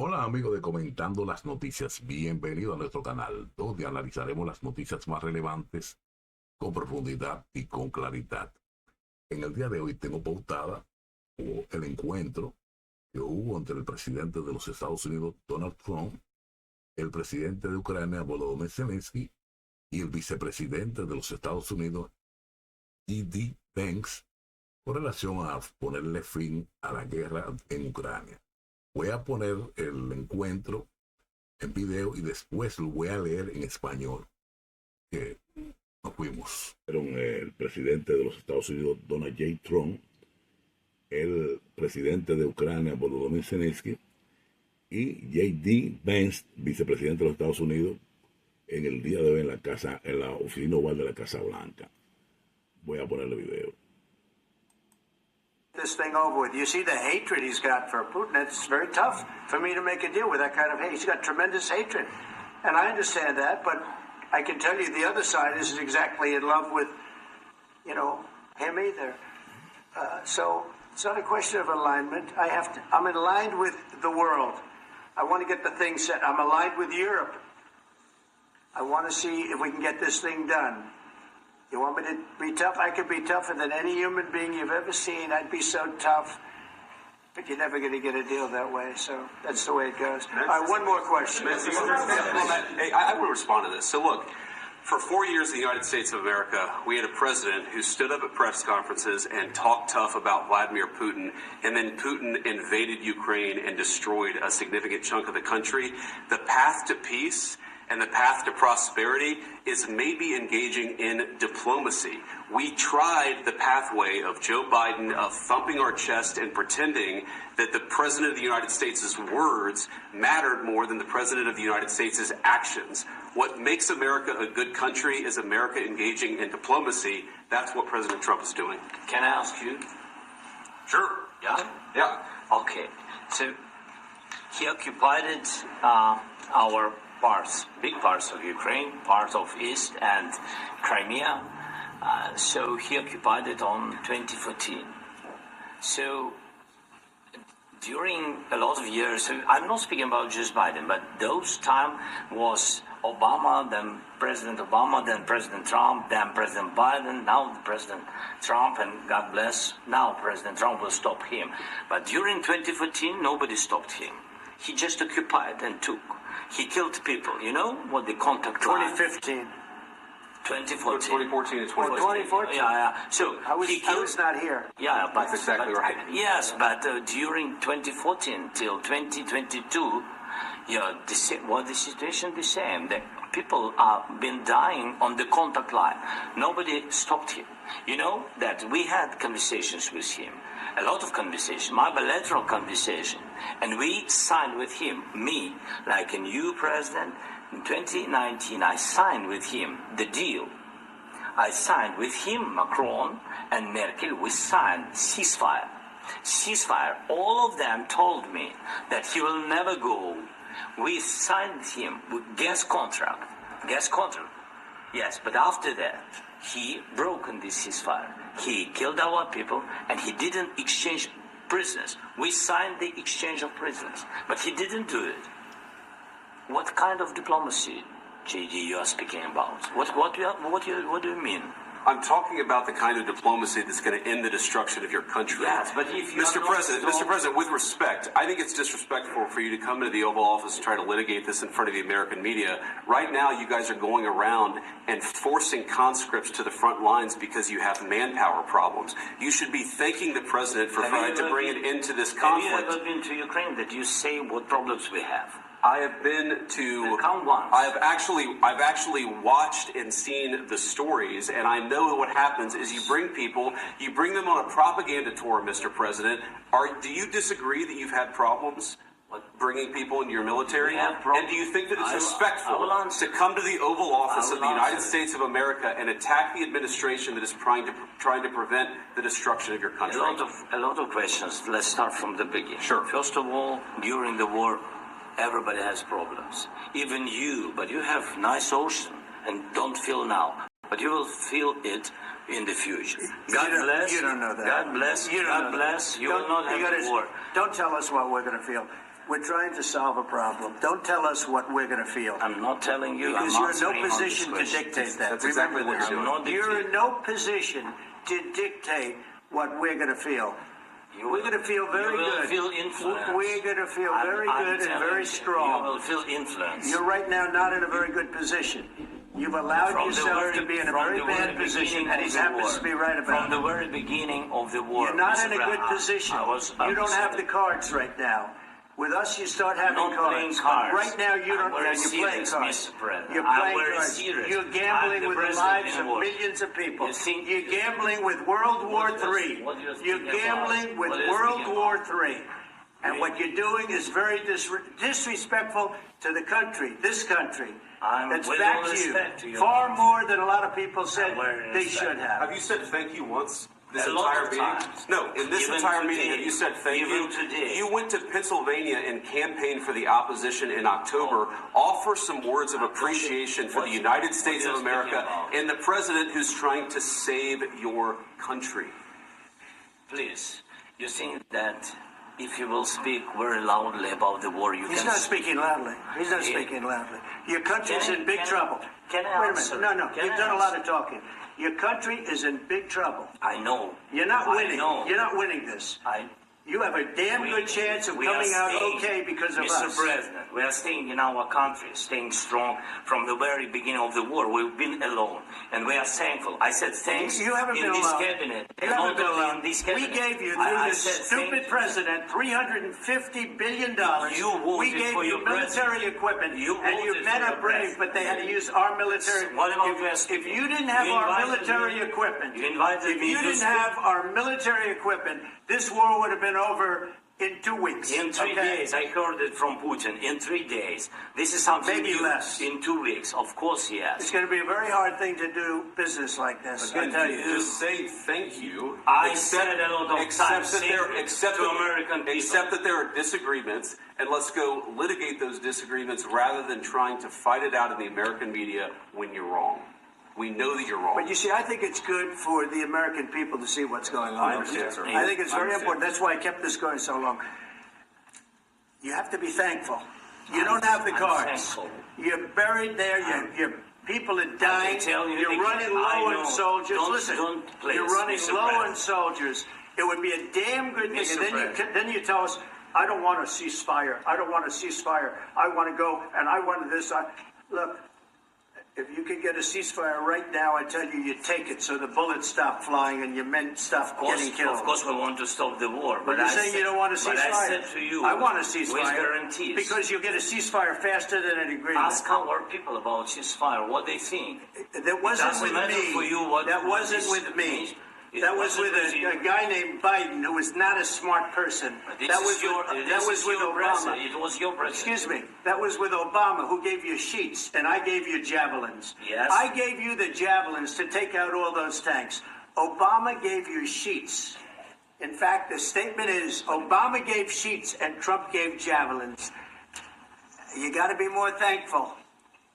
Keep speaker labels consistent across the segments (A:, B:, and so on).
A: Hola amigos de Comentando las Noticias, bienvenido a nuestro canal, donde analizaremos las noticias más relevantes con profundidad y con claridad. En el día de hoy tengo pautada el encuentro que hubo entre el presidente de los Estados Unidos, Donald Trump, el presidente de Ucrania, Volodymyr Zelensky, y el vicepresidente de los Estados Unidos, Pence, con relación a ponerle fin a la guerra en Ucrania. Voy a poner el encuentro en video y después lo voy a leer en español. Que nos fuimos. El presidente de los Estados Unidos, Donald J. Trump, el presidente de Ucrania, Volodymyr Zelensky, y J.D. Vance, vicepresidente de los Estados Unidos, en el día de hoy en la oficina oval de la Casa Blanca. Voy a poner el video.
B: This thing over with. You see the hatred he's got for Putin. It's very tough for me to make a deal with that kind of hate. He's got tremendous hatred. And I understand that, but I can tell you the other side isn't exactly in love with, him either. So it's not a question of alignment. I'm aligned with the world. I want to get the thing set. I'm aligned with Europe. I want to see if we can get this thing done. You want me to be tough? I could be tougher than any human being you've ever seen. I'd be so tough. But you're never going to get a deal that way, so that's the way it goes. All right, one more question.
C: Hey, I will respond to this. So look, for 4 years in the United States of America, we had a president who stood up at press conferences and talked tough about Vladimir Putin, and then Putin invaded Ukraine and destroyed a significant chunk of the country. The path to peace and the path to prosperity is maybe engaging in diplomacy. We tried the pathway of Joe Biden, of thumping our chest and pretending that the President of the United States' words mattered more than the President of the United States' actions. What makes America a good country is America engaging in diplomacy. That's what President Trump is doing.
D: Can I ask you?
C: Sure.
D: Yeah?
C: Yeah.
D: Okay. So he occupied our parts, big parts of Ukraine, part of East and Crimea. So he occupied it on 2014. So during a lot of years, so I'm not speaking about just Biden, but those time was Obama, then President Obama, then President Trump, then President Biden, now President Trump, and God bless, now President Trump will stop him. But during 2014, nobody stopped him. He just occupied and took. He killed people. You know what the contact
B: 2015.
C: 2014
D: 2014.
C: and 2014.
B: 2014?
D: Yeah. So
B: I was not here.
D: Yeah, but
C: that's exactly right.
D: Yes, but during 2014 till 2022, the situation the same. The people have been dying on the contact line. Nobody stopped him. You know that we had conversations with him, a lot of conversation, my bilateral conversation, and we signed with him, me, like a new president. In 2019, I signed with him the deal. I signed with him, Macron and Merkel, we signed ceasefire. Ceasefire, all of them told me that he will never go. We signed with him with gas contract. Yes, but after that, he broken this ceasefire. He killed our people and he didn't exchange prisoners. We signed the exchange of prisoners, but he didn't do it. What kind of diplomacy, JD, you are speaking about? What do you mean?
C: I'm talking about the kind of diplomacy that's going to end the destruction of your country.
D: Yes, but if you
C: Mr. President, with respect, I think it's disrespectful for you to come into the Oval Office and try to litigate this in front of the American media. Right now, you guys are going around and forcing conscripts to the front lines because you have manpower problems. You should be thanking the President for trying to bring an end to this conflict.
D: Have you ever been to Ukraine that you say what problems we have?
C: I have been to.
D: Count once.
C: I've actually watched and seen the stories, and I know what happens is you bring them on a propaganda tour, Mr. President. Do you disagree that you've had problems bringing people into your military? And do you think that it's respectful to come to the Oval Office of the United States of America and attack the administration that is trying to prevent the destruction of your country?
D: A lot of questions. Let's start from the beginning.
C: Sure.
D: First of all, during the war, everybody has problems. Even you, but you have nice ocean and don't feel now. But you will feel it in the future. God bless.
B: You don't know that.
D: God bless. God bless. You will not have war.
B: Don't tell us what we're going to feel. We're trying to solve a problem. Don't tell us what we're going to feel.
D: I'm not telling you.
B: Because
D: I'm
B: you're in no
D: answering on this
B: position to
D: question.
B: dictate that.
C: That's exactly what you're doing.
B: You're in no position to dictate what we're going to feel. We're going to feel very
D: You will
B: good.
D: feel influenced.
B: We're going to feel very
D: I'm
B: good and
D: telling
B: very
D: you,
B: strong.
D: You will feel influenced.
B: You're right now not in a very good position. You've allowed yourself to be in a very bad position, and he happens to be right about
D: it. From the very beginning of the war.
B: You're not
D: Mr.
B: in a good position. You don't have the cards right now. With us, you start having cards. Right now, you don't. You're playing cards. You're playing cards. You're gambling with the lives of millions of people. You're gambling with World War III. You're gambling with World War III. And what you're doing is very disrespectful to the country, this country. That's back to you. Far more than a lot of people said they should have.
C: Have you said thank you once? This entire meeting? No, in this entire meeting, have you said thank you? You went to Pennsylvania and campaigned for the opposition in October. Offer some words of appreciation for the United States of America and the president who's trying to save your country.
D: Please, you think that if you will speak very loudly about the war, you
B: He's not speaking loudly. He's not speaking loudly. Your country's in big trouble.
D: Can I
B: answer? Wait a minute. No. You've done a lot of talking. Your country is in big trouble.
D: I know.
B: You're not winning. You're not winning this. You have a damn good chance of coming out okay because of us.
D: Mr. President, we are staying in our country, staying strong from the very beginning of the war. We've been alone, and we are thankful. I said thanks
B: you haven't
D: in
B: been
D: this
B: alone.
D: cabinet.
B: You haven't been alone.
D: In this cabinet.
B: We gave you, through this stupid president, $350 billion. We gave you military equipment, and you men are brave, but they had to use our military. If you didn't have our military equipment, this war would have been over in 2 weeks.
D: In 3 days, I heard it from Putin. In 3 days. This is something
B: maybe less.
D: In 2 weeks, of course, yes.
B: It's going to be a very hard thing to do business like this.
C: Again, I tell you, just say thank you.
D: I said a lot of times.
C: Except that there are disagreements, and let's go litigate those disagreements rather than trying to fight it out in the American media when you're wrong. We know that you're wrong.
B: But you see, I think it's good for the American people to see what's going on.
C: I understand, sir.
B: I think it's very important. That's why I kept this going so long. You have to be thankful. You don't have the cards. You're buried there. Your people are dying. You're running low on soldiers. Listen, you're running low on soldiers. It would be a damn good thing. And then you tell us, I don't want a ceasefire. I don't want a ceasefire. I want to go, and I want this. Look. If you could get a ceasefire right now, I tell you, you take it so the bullets stop flying and your men stop getting killed.
D: Of course, we want to stop the war.
B: But you're saying you don't want a ceasefire.
D: But I said to you,
B: I want a ceasefire.
D: With guarantees.
B: Because you'll get a ceasefire faster than an agreement.
D: Ask our people about ceasefire, what they think.
B: That wasn't with me. That wasn't with me. That was with a guy named Biden who was not a smart person. That was with Obama.
D: It was your president.
B: Excuse me. That was with Obama, who gave you sheets, and I gave you javelins.
D: Yes.
B: I gave you the javelins to take out all those tanks. Obama gave you sheets. In fact, the statement is Obama gave sheets and Trump gave javelins. You got to be more thankful,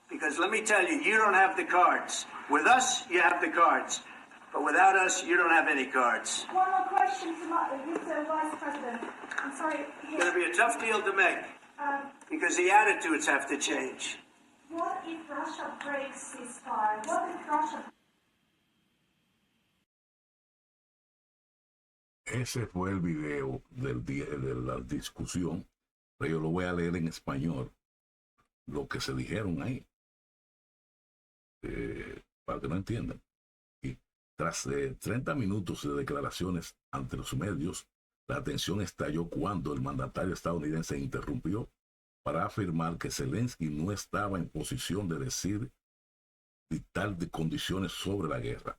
B: because let me tell you, you don't have the cards. With us, you have the cards. But without us, you don't have any cards.
E: One more question to Mr. Vice President. I'm sorry.
B: It's going to be a tough deal to make because the attitudes have to change.
E: What if Russia breaks ceasefire? What if Russia...
A: Ese fue el video del día de la discusión, pero yo lo voy a leer en español, lo que se dijeron ahí, para que no entiendan. Tras 30 minutos de declaraciones ante los medios, la tensión estalló cuando el mandatario estadounidense interrumpió para afirmar que Zelensky no estaba en posición de dictar de condiciones sobre la guerra.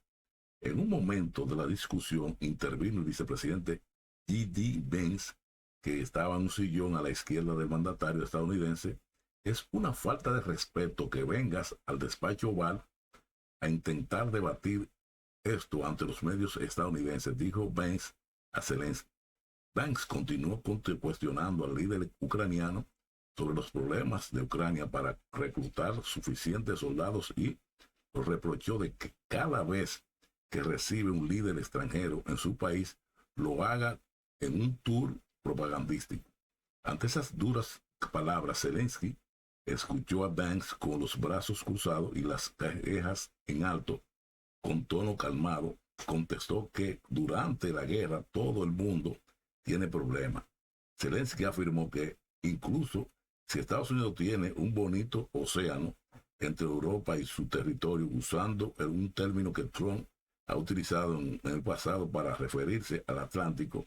A: En un momento de la discusión intervino el vicepresidente J.D. Vance, que estaba en un sillón a la izquierda del mandatario estadounidense. Es una falta de respeto que vengas al despacho Oval a intentar debatir esto ante los medios estadounidenses, dijo Vance a Zelensky. Vance continuó cuestionando al líder ucraniano sobre los problemas de Ucrania para reclutar suficientes soldados y lo reprochó de que cada vez que recibe un líder extranjero en su país lo haga en un tour propagandístico. Ante esas duras palabras, Zelensky escuchó a Banks con los brazos cruzados y las cejas en alto. Con tono calmado, contestó que durante la guerra todo el mundo tiene problemas. Zelensky afirmó que incluso si Estados Unidos tiene un bonito océano entre Europa y su territorio, usando un término que Trump ha utilizado en el pasado para referirse al Atlántico,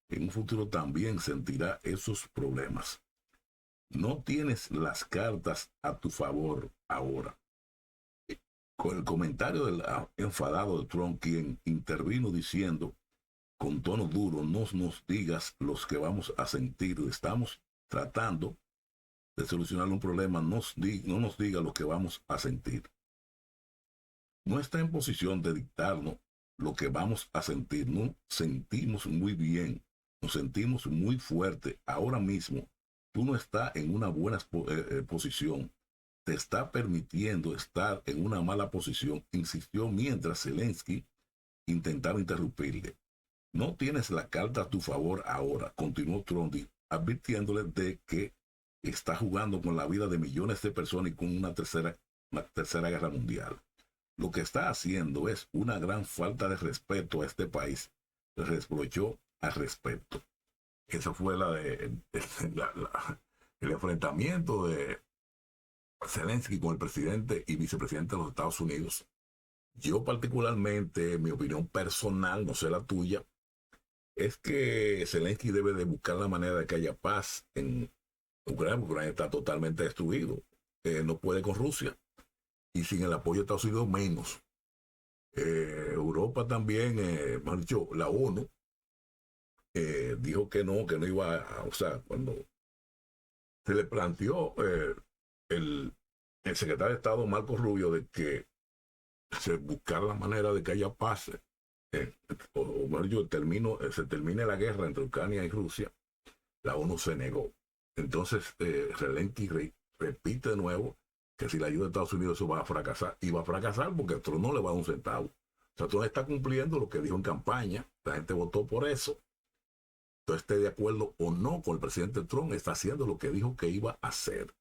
A: en un futuro también sentirá esos problemas. No tienes las cartas a tu favor ahora. Con el comentario del enfadado de Trump, quien intervino diciendo con tono duro, no nos digas los que vamos a sentir, estamos tratando de solucionar un problema, no nos diga lo que vamos a sentir. No está en posición de dictarnos lo que vamos a sentir, no sentimos muy bien, nos sentimos muy fuerte. Ahora mismo, tú no estás en una buena posición, te está permitiendo estar en una mala posición, insistió mientras Zelensky intentaba interrumpirle. No tienes la carta a tu favor ahora, continuó Trump, advirtiéndole de que está jugando con la vida de millones de personas y con una tercera guerra mundial. Lo que está haciendo es una gran falta de respeto a este país. Le reprochó al respecto. Esa fue el enfrentamiento de Zelensky con el presidente y vicepresidente de los Estados Unidos. Yo particularmente, mi opinión personal, no sé la tuya, es que Zelensky debe de buscar la manera de que haya paz en Ucrania, porque Ucrania está totalmente destruido. No puede con Rusia y sin el apoyo de Estados Unidos menos. Europa también, mejor dicho, la ONU dijo que no iba a, o sea, cuando se le planteó el secretario de Estado Marco Rubio de que se buscara la manera de que haya paz, o mejor dicho, se termine la guerra entre Ucrania y Rusia, la ONU se negó. Entonces Zelensky repite de nuevo que si la ayuda de Estados Unidos eso va a fracasar, y va a fracasar porque Trump no le va a dar un centavo. O sea, Trump está cumpliendo lo que dijo en campaña, la gente votó por eso. Entonces, esté de acuerdo o no con el presidente Trump, está haciendo lo que dijo que iba a hacer.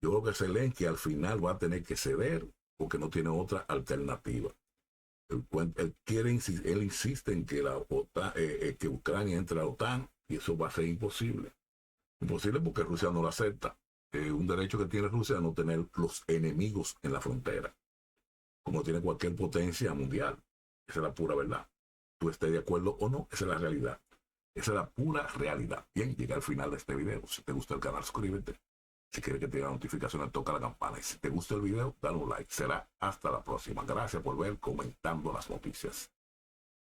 A: Yo creo que Zelensky al final va a tener que ceder porque no tiene otra alternativa. Él insiste en que que Ucrania entre a la OTAN y eso va a ser imposible. Imposible porque Rusia no lo acepta. Un derecho que tiene Rusia a no tener los enemigos en la frontera, como tiene cualquier potencia mundial. Esa es la pura verdad. Tú estés de acuerdo o no, esa es la realidad. Esa es la pura realidad. Bien, llega al final de este video. Si te gusta el canal, suscríbete. Si quieres que te llegue la notificación, toca la campana. Y si te gusta el video, dale un like. Será hasta la próxima. Gracias por ver Comentando las Noticias.